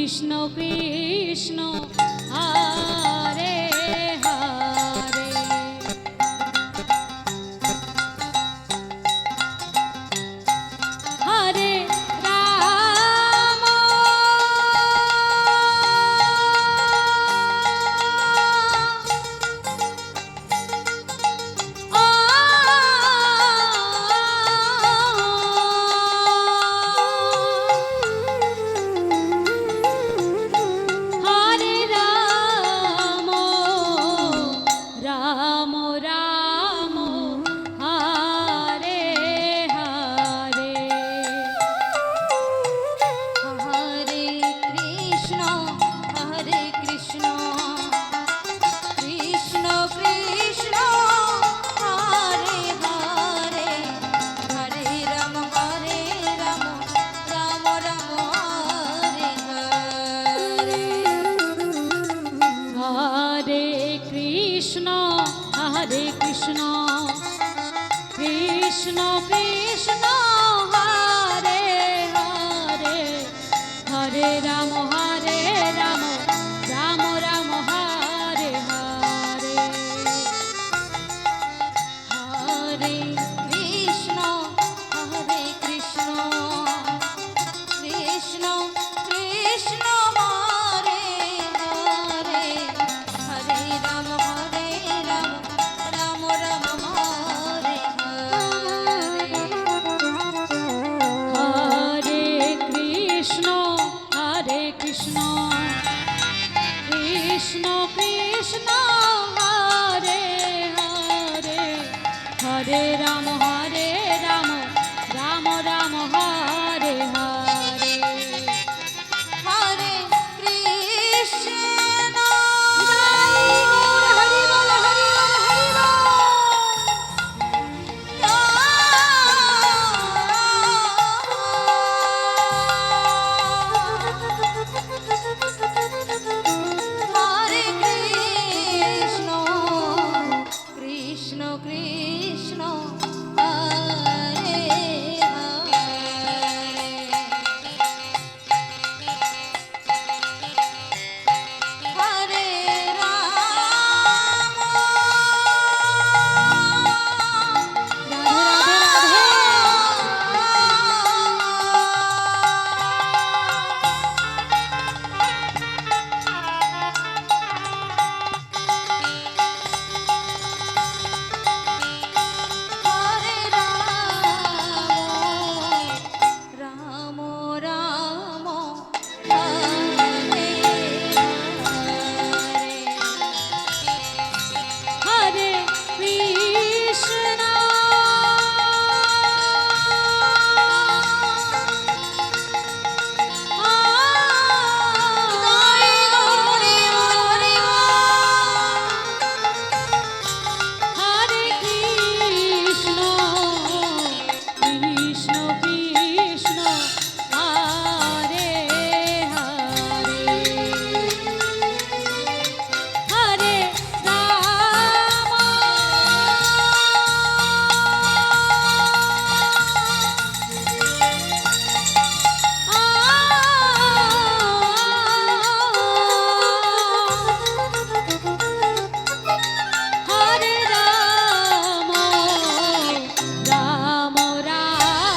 Krishna Hare Hare Hare Ram হরে Ram Ram Ram Hare Hare Hare Krishna Krishna Krishna Hare Hare Hare Ram Ram Ram Hare Hare Hare Krishna Krishna Krishna Hare Hare Hare Ram Ram Ram Hare Hare Hare Krishna Krishna Krishna Hare Hare Hare Ram Ram Ram Hare Hare Hare Krishna Krishna Krishna Hare Hare Hare Ram Ram Ram Hare Hare Hare Krishna Hari বল Hari বল Hari হরে Krishna Krishna Krishna Hare Hare Ram Radhe হরে Ram Ram Hare Hare Krishna হরে Krishna Krishna Hare Hare Hare Ram হরে Ram Ram Ram Hare Hare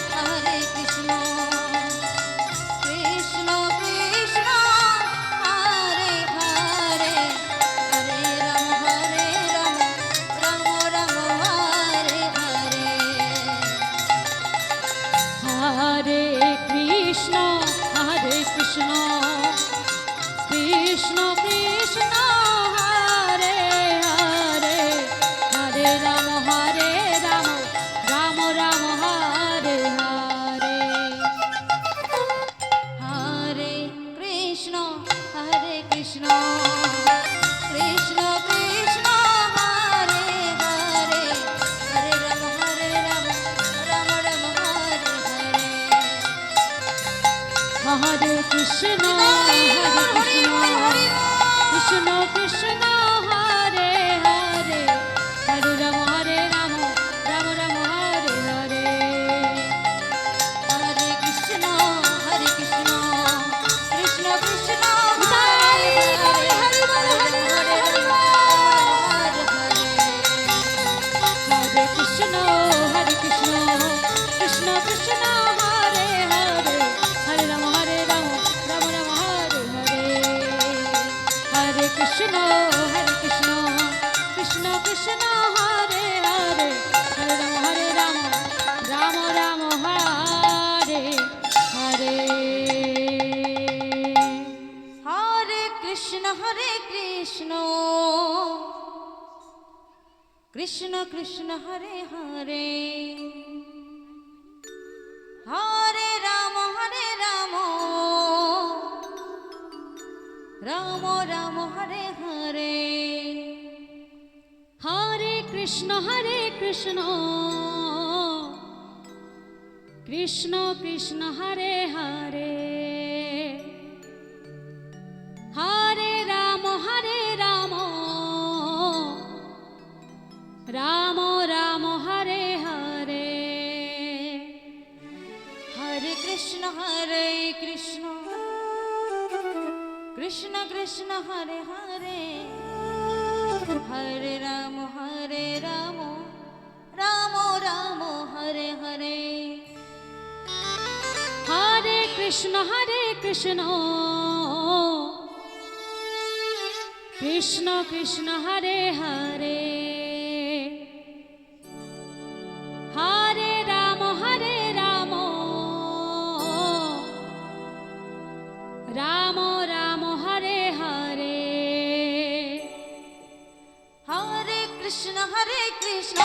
Hare Krishna Krishna Krishna Hare Hare Hare Ram Ram Ram Hare Hare Hare Krishna Krishna Krishna Hare Hare Hare Ram Ram Ram Hare Hare Hare Krishna Krishna Krishna Hare Hare Hare Ram Ram Ram Hare Hare Hare Krishna Krishna Krishna Hare Hare Hare Ram Ram Ram Krishna হরে Krishna Krishna Krishna Hare Hare Hare Ram Ram Ram Hare Hare Hare Krishna Krishna Krishna Hare Hare Hare Ram Ram Ram Hare Hare Hare Krishna Krishna Krishna Hare Hare Hare Ram Ram Ram Hare Hare Hare Krishna Krishna Krishna Hare Hare Hare Ram Ram Ram Hare Hare Hare Krishna Krishna Krishna Hare Hare Hare Ram Ram Ram Hare Hare Hare Krishna Krishna Krishna Hare Hare Hare Ram Ram Ram Hare Hare Hare Krishna Krishna